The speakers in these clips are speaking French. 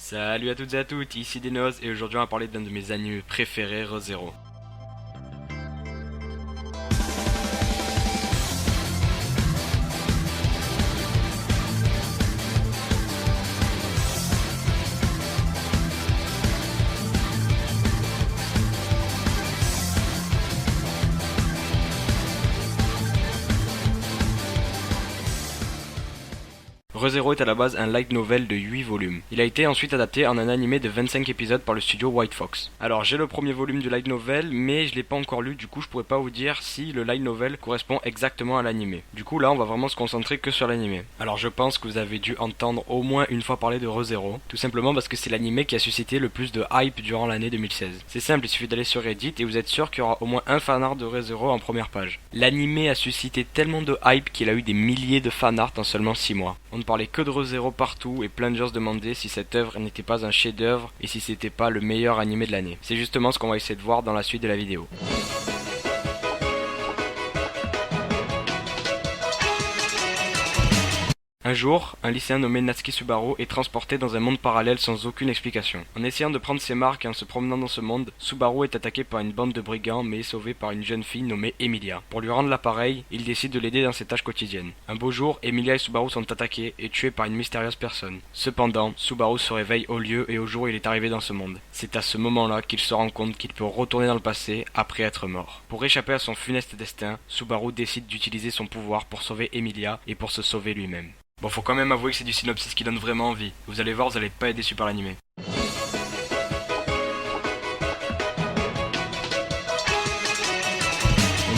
Salut à toutes et à toutes, ici Denos et aujourd'hui on va parler d'un de mes animes préférés, Re:Zero. Re:Zero est à la base un light novel de 8 volumes. Il a été ensuite adapté en un animé de 25 épisodes par le studio White Fox. Alors j'ai le premier volume du light novel, mais je l'ai pas encore lu, du coup je pourrais pas vous dire si le light novel correspond exactement à l'animé. Du coup là on va vraiment se concentrer que sur l'animé. Alors je pense que vous avez dû entendre au moins une fois parler de Re:Zero, tout simplement parce que c'est l'animé qui a suscité le plus de hype durant l'année 2016. C'est simple, il suffit d'aller sur Reddit et vous êtes sûr qu'il y aura au moins un fanart de Re:Zero en première page. L'animé a suscité tellement de hype qu'il a eu des milliers de fanarts en seulement 6 mois. On ne parlait que de Re:Zero partout et plein de gens se demandaient si cette œuvre n'était pas un chef-d'œuvre et si c'était pas le meilleur animé de l'année. C'est justement ce qu'on va essayer de voir dans la suite de la vidéo. Un jour, un lycéen nommé Natsuki Subaru est transporté dans un monde parallèle sans aucune explication. En essayant de prendre ses marques et en se promenant dans ce monde, Subaru est attaqué par une bande de brigands mais est sauvé par une jeune fille nommée Emilia. Pour lui rendre l'appareil, il décide de l'aider dans ses tâches quotidiennes. Un beau jour, Emilia et Subaru sont attaqués et tués par une mystérieuse personne. Cependant, Subaru se réveille au lieu et au jour où il est arrivé dans ce monde. C'est à ce moment-là qu'il se rend compte qu'il peut retourner dans le passé après être mort. Pour échapper à son funeste destin, Subaru décide d'utiliser son pouvoir pour sauver Emilia et pour se sauver lui-même. Bon, faut quand même avouer que c'est du synopsis qui donne vraiment envie. Vous allez voir, vous allez pas être déçus par l'animé.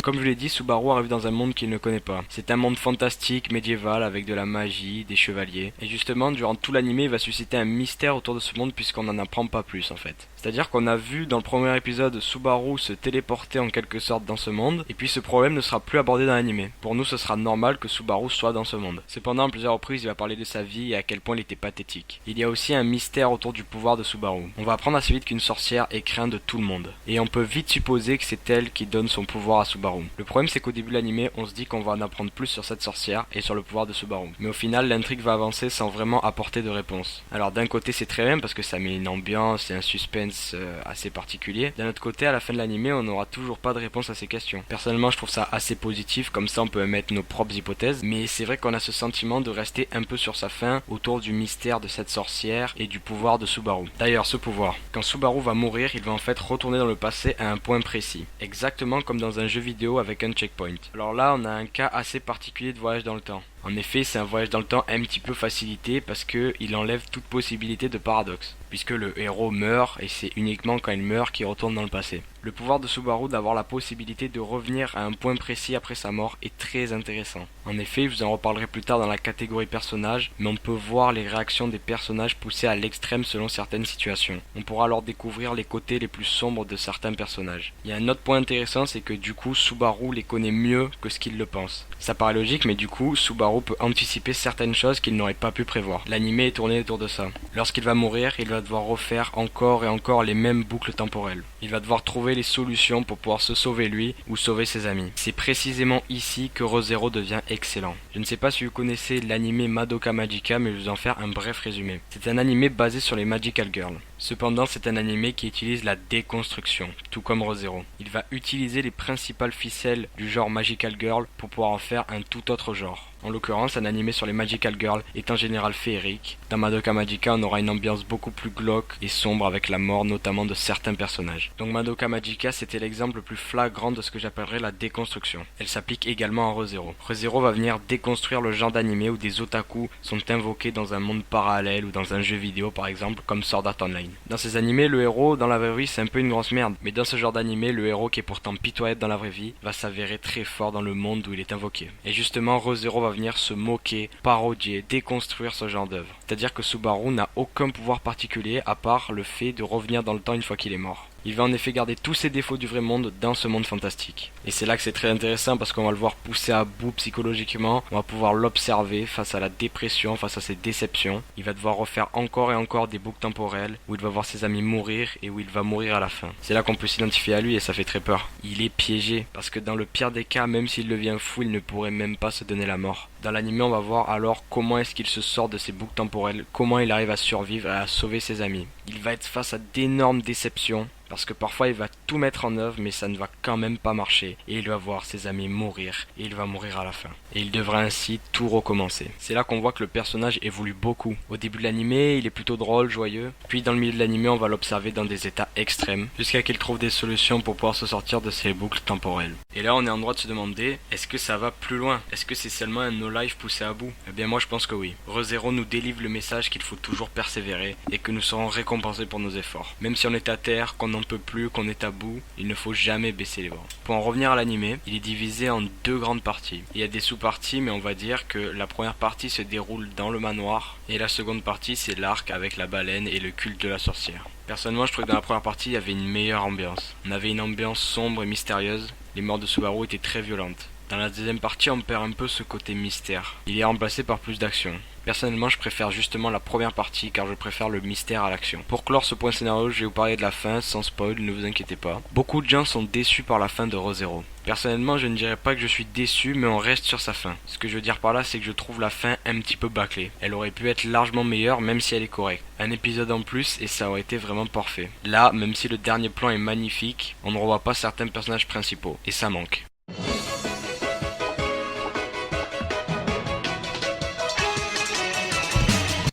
Comme je l'ai dit, Subaru arrive dans un monde qu'il ne connaît pas. C'est un monde fantastique, médiéval, avec de la magie, des chevaliers. Et justement, durant tout l'anime, il va susciter un mystère autour de ce monde puisqu'on n'en apprend pas plus en fait. C'est-à-dire qu'on a vu dans le premier épisode Subaru se téléporter en quelque sorte dans ce monde, et puis ce problème ne sera plus abordé dans l'anime. Pour nous, ce sera normal que Subaru soit dans ce monde. Cependant, à plusieurs reprises, il va parler de sa vie et à quel point il était pathétique. Il y a aussi un mystère autour du pouvoir de Subaru. On va apprendre assez vite qu'une sorcière est crainte de tout le monde. Et on peut vite supposer que c'est elle qui donne son pouvoir à Subaru. Le problème c'est qu'au début de l'anime, on se dit qu'on va en apprendre plus sur cette sorcière et sur le pouvoir de Subaru. Mais au final, l'intrigue va avancer sans vraiment apporter de réponse. Alors d'un côté c'est très bien parce que ça met une ambiance et un suspense assez particulier. D'un autre côté, à la fin de l'anime, on n'aura toujours pas de réponse à ces questions. Personnellement, je trouve ça assez positif, comme ça on peut émettre nos propres hypothèses. Mais c'est vrai qu'on a ce sentiment de rester un peu sur sa faim autour du mystère de cette sorcière et du pouvoir de Subaru. D'ailleurs, ce pouvoir, quand Subaru va mourir, il va en fait retourner dans le passé à un point précis. Exactement comme dans un jeu vidéo avec un checkpoint. Alors là, on a un cas assez particulier de voyage dans le temps. En effet, c'est un voyage dans le temps un petit peu facilité parce que il enlève toute possibilité de paradoxe, puisque le héros meurt et c'est uniquement quand il meurt qu'il retourne dans le passé. Le pouvoir de Subaru d'avoir la possibilité de revenir à un point précis après sa mort est très intéressant. En effet, je vous en reparlerai plus tard dans la catégorie personnages, mais on peut voir les réactions des personnages poussées à l'extrême selon certaines situations. On pourra alors découvrir les côtés les plus sombres de certains personnages. Il y a un autre point intéressant, c'est que du coup Subaru les connaît mieux que ce qu'il le pense. Ça paraît logique, mais du coup Subaru peut anticiper certaines choses qu'il n'aurait pas pu prévoir. L'anime est tourné autour de ça. Lorsqu'il va mourir, il va devoir refaire encore et encore les mêmes boucles temporelles. Il va devoir trouver les solutions pour pouvoir se sauver lui ou sauver ses amis. C'est précisément ici que Re:Zero devient excellent. Je ne sais pas si vous connaissez l'anime Madoka Magica, mais je vais vous en faire un bref résumé. C'est un anime basé sur les Magical Girls. Cependant, c'est un anime qui utilise la déconstruction, tout comme Re:Zero. Il va utiliser les principales ficelles du genre Magical Girl pour pouvoir en faire un tout autre genre. En l'occurrence, un anime sur les Magical Girls est en général féerique. Dans Madoka Magica, on aura une ambiance beaucoup plus glauque et sombre avec la mort notamment de certains personnages. Donc Madoka Magica, c'était l'exemple le plus flagrant de ce que j'appellerais la déconstruction. Elle s'applique également à Re:Zero. Re:Zero va venir déconstruire le genre d'anime où des otaku sont invoqués dans un monde parallèle ou dans un jeu vidéo par exemple comme Sword Art Online. Dans ces animés, le héros dans la vraie vie c'est un peu une grosse merde, mais dans ce genre d'animé, le héros qui est pourtant pitoyable dans la vraie vie va s'avérer très fort dans le monde où il est invoqué. Et justement, Re:Zero va venir se moquer, parodier, déconstruire ce genre d'œuvre. C'est-à-dire que Subaru n'a aucun pouvoir particulier à part le fait de revenir dans le temps une fois qu'il est mort. Il va en effet garder tous ses défauts du vrai monde dans ce monde fantastique. Et c'est là que c'est très intéressant parce qu'on va le voir pousser à bout psychologiquement, on va pouvoir l'observer face à la dépression, face à ses déceptions. Il va devoir refaire encore et encore des boucles temporelles où il va voir ses amis mourir et où il va mourir à la fin. C'est là qu'on peut s'identifier à lui et ça fait très peur. Il est piégé parce que dans le pire des cas, même s'il devient fou, il ne pourrait même pas se donner la mort. Dans l'anime, on va voir alors comment est-ce qu'il se sort de ses boucles temporelles, comment il arrive à survivre et à sauver ses amis. Il va être face à d'énormes déceptions, parce que parfois il va tout mettre en œuvre mais ça ne va quand même pas marcher et il va voir ses amis mourir et il va mourir à la fin. Et il devra ainsi tout recommencer. C'est là qu'on voit que le personnage évolue beaucoup. Au début de l'animé, il est plutôt drôle, joyeux, puis dans le milieu de l'animé on va l'observer dans des états extrêmes, jusqu'à qu'il trouve des solutions pour pouvoir se sortir de ses boucles temporelles. Et là on est en droit de se demander, est-ce que ça va plus loin? Est-ce que c'est seulement un no-life poussé à bout? Eh bien moi je pense que oui. ReZero nous délivre le message qu'il faut toujours persévérer et que nous serons récompensés pour nos efforts. Même si on est à terre, qu'on n'en peut plus, qu'on est à bout, il ne faut jamais baisser les bras. Pour en revenir à l'animé, il est divisé en deux grandes parties. Il y a des sous-parties, mais on va dire que la première partie se déroule dans le manoir, et la seconde partie c'est l'arc avec la baleine et le culte de la sorcière. Personnellement, je trouvais que dans la première partie, il y avait une meilleure ambiance. On avait une ambiance sombre et mystérieuse, les morts de Subaru étaient très violentes. Dans la deuxième partie, on perd un peu ce côté mystère. Il est remplacé par plus d'action. Personnellement, je préfère justement la première partie car je préfère le mystère à l'action. Pour clore ce point scénario, je vais vous parler de la fin, sans spoil, ne vous inquiétez pas. Beaucoup de gens sont déçus par la fin de ReZero. Personnellement, je ne dirais pas que je suis déçu, mais on reste sur sa fin. Ce que je veux dire par là, c'est que je trouve la fin un petit peu bâclée. Elle aurait pu être largement meilleure, même si elle est correcte. Un épisode en plus, et ça aurait été vraiment parfait. Là, même si le dernier plan est magnifique, on ne revoit pas certains personnages principaux, et ça manque.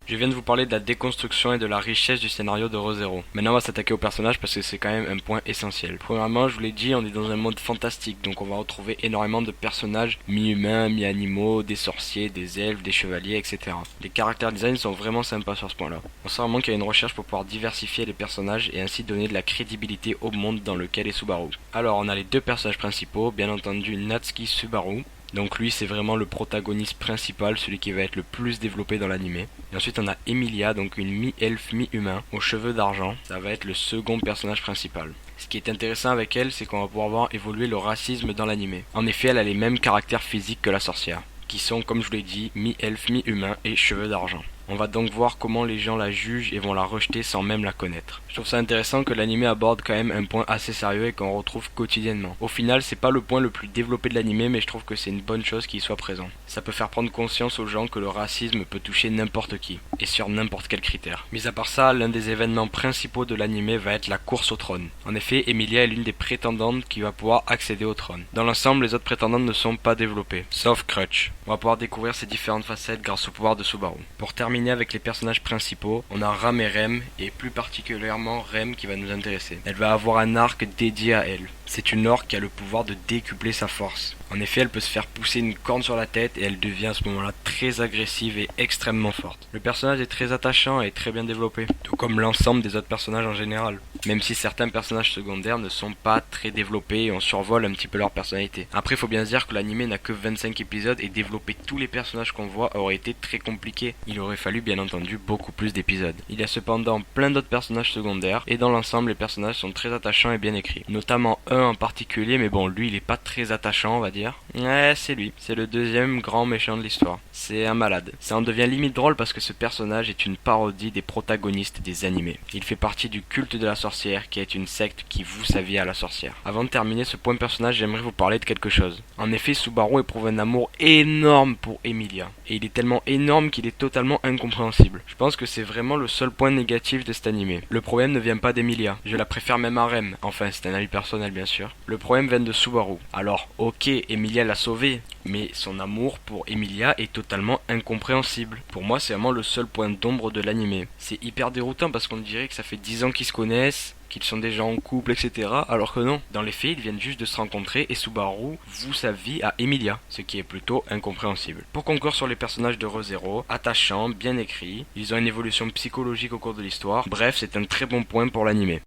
Je viens de vous parler de la déconstruction et de la richesse du scénario de ReZero. Maintenant on va s'attaquer aux personnages parce que c'est quand même un point essentiel. Premièrement, je vous l'ai dit, on est dans un monde fantastique, donc on va retrouver énormément de personnages mi-humains, mi-animaux, des sorciers, des elfes, des chevaliers, etc. Les caractères design sont vraiment sympas sur ce point-là. On sent vraiment qu'il y a une recherche pour pouvoir diversifier les personnages et ainsi donner de la crédibilité au monde dans lequel est Subaru. Alors on a les deux personnages principaux, bien entendu Natsuki Subaru. Donc lui c'est vraiment le protagoniste principal, celui qui va être le plus développé dans l'anime. Et ensuite on a Emilia, donc une mi-elfe mi-humain, aux cheveux d'argent. Ça va être le second personnage principal. Ce qui est intéressant avec elle, c'est qu'on va pouvoir voir évoluer le racisme dans l'anime. En effet, elle a les mêmes caractères physiques que la sorcière, qui sont, comme je vous l'ai dit, mi-elfe mi-humain et cheveux d'argent. On va donc voir comment les gens la jugent et vont la rejeter sans même la connaître. Je trouve ça intéressant que l'anime aborde quand même un point assez sérieux et qu'on retrouve quotidiennement. Au final, c'est pas le point le plus développé de l'anime, mais je trouve que c'est une bonne chose qu'il soit présent. Ça peut faire prendre conscience aux gens que le racisme peut toucher n'importe qui, et sur n'importe quel critère. Mis à part ça, l'un des événements principaux de l'anime va être la course au trône. En effet, Emilia est l'une des prétendantes qui va pouvoir accéder au trône. Dans l'ensemble, les autres prétendantes ne sont pas développées, sauf Crutch. On va pouvoir découvrir ses différentes facettes grâce au pouvoir de Subaru. Pour terminer avec les personnages principaux, on a Ram et Rem, et plus particulièrement Rem qui va nous intéresser. Elle va avoir un arc dédié à elle. C'est une orque qui a le pouvoir de décupler sa force. En effet, elle peut se faire pousser une corne sur la tête et elle devient à ce moment-là très agressive et extrêmement forte. Le personnage est très attachant et très bien développé, tout comme l'ensemble des autres personnages en général. Même si certains personnages secondaires ne sont pas très développés et on survole un petit peu leur personnalité. Après, il faut bien se dire que l'anime n'a que 25 épisodes et développer tous les personnages qu'on voit aurait été très compliqué. Il aurait fallu bien entendu beaucoup plus d'épisodes. Il y a cependant plein d'autres personnages secondaires et dans l'ensemble les personnages sont très attachants et bien écrits. Notamment un en particulier, mais bon, lui il est pas très attachant on va dire. Ouais, c'est lui. C'est le deuxième grand méchant de l'histoire. C'est un malade. Ça en devient limite drôle parce que ce personnage est une parodie des protagonistes des animés. Il fait partie du culte de la sorcière qui est une secte qui voue sa vie à la sorcière. Avant de terminer ce point personnage, j'aimerais vous parler de quelque chose. En effet, Subaru éprouve un amour énorme pour Emilia. Et il est tellement énorme qu'il est totalement incompréhensible. Je pense que c'est vraiment le seul point négatif de cet animé. Le problème ne vient pas d'Emilia. Je la préfère même à Rem. Enfin, c'est un avis personnel bien sûr. Le problème vient de Subaru. Alors, ok, Emilia l'a sauvé, mais son amour pour Emilia est totalement incompréhensible. Pour moi, c'est vraiment le seul point d'ombre de l'anime. C'est hyper déroutant parce qu'on dirait que ça fait 10 ans qu'ils se connaissent, qu'ils sont déjà en couple, etc. Alors que non. Dans les faits, ils viennent juste de se rencontrer et Subaru voue sa vie à Emilia, ce qui est plutôt incompréhensible. Pour conclure sur les personnages de ReZero, attachants, bien écrits, ils ont une évolution psychologique au cours de l'histoire. Bref, c'est un très bon point pour l'anime.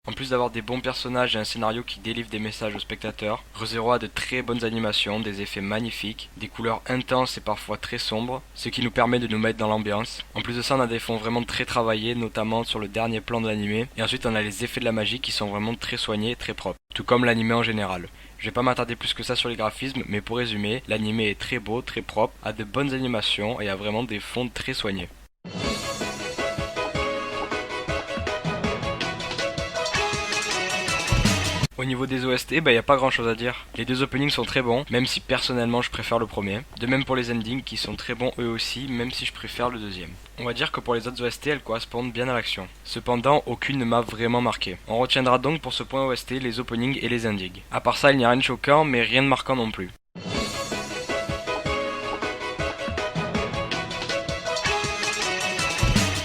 En plus d'avoir des bons personnages et un scénario qui délivre des messages aux spectateurs, ReZero a de très bonnes animations, des effets magnifiques, des couleurs intenses et parfois très sombres, ce qui nous permet de nous mettre dans l'ambiance. En plus de ça, on a des fonds vraiment très travaillés, notamment sur le dernier plan de l'anime, et ensuite on a les effets de la magie qui sont vraiment très soignés et très propres, tout comme l'anime en général. Je vais pas m'attarder plus que ça sur les graphismes, mais pour résumer, l'anime est très beau, très propre, a de bonnes animations et a vraiment des fonds très soignés. Au niveau des OST, bah y a pas grand chose à dire. Les deux openings sont très bons, même si personnellement je préfère le premier. De même pour les endings qui sont très bons eux aussi, même si je préfère le deuxième. On va dire que pour les autres OST, elles correspondent bien à l'action. Cependant, aucune ne m'a vraiment marqué. On retiendra donc pour ce point OST les openings et les endings. À part ça, il n'y a rien de choquant, mais rien de marquant non plus.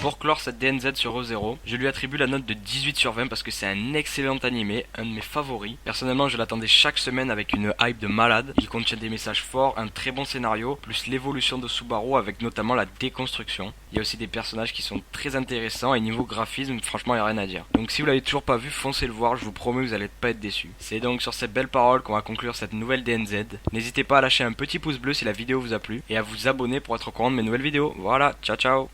Pour clore cette DNZ sur Re:Zero, je lui attribue la note de 18 sur 20 parce que c'est un excellent animé, un de mes favoris. Personnellement, je l'attendais chaque semaine avec une hype de malade. Il contient des messages forts, un très bon scénario, plus l'évolution de Subaru avec notamment la déconstruction. Il y a aussi des personnages qui sont très intéressants et niveau graphisme, franchement, il n'y a rien à dire. Donc si vous l'avez toujours pas vu, foncez le voir, je vous promets, vous allez pas être déçus. C'est donc sur ces belles paroles qu'on va conclure cette nouvelle DNZ. N'hésitez pas à lâcher un petit pouce bleu si la vidéo vous a plu et à vous abonner pour être au courant de mes nouvelles vidéos. Voilà, ciao ciao.